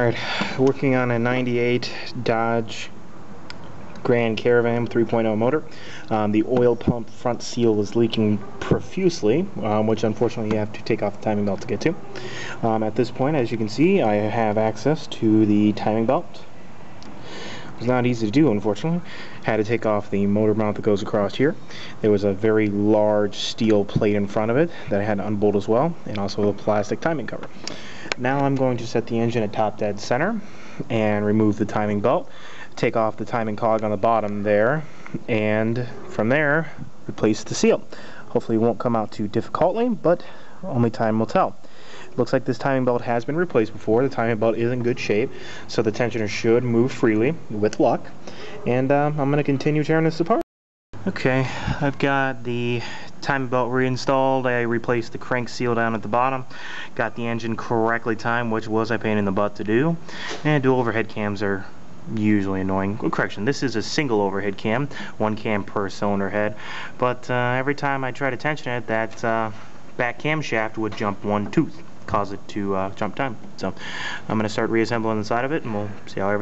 Alright, working on a 98 Dodge Grand Caravan 3.0 motor. The oil pump front seal is leaking profusely, which unfortunately you have to take off the timing belt to get to. At this point, as you can see, I have access to the timing belt. It was not easy to do, unfortunately. Had to take off the motor mount that goes across here. There was a very large steel plate in front of it that I had to unbolt as well, and also a plastic timing cover. Now I'm going to set the engine at top dead center and remove the timing belt, take off the timing cog on the bottom there, and from there replace the seal. Hopefully it won't come out too difficultly, but only time will tell. Looks like this timing belt has been replaced before. The timing belt is in good shape, so the tensioner should move freely with luck, and I'm going to continue tearing this apart. Okay, I've got the timing belt reinstalled. I replaced the crank seal down at the bottom, got the engine correctly timed, which was a pain in the butt to do, and dual overhead cams are usually annoying. Correction, this is a single overhead cam, one cam per cylinder head, but every time I try to tension it, that back camshaft would jump one tooth, cause it to jump time. So I'm going to start reassembling the side of it, and we'll see how everything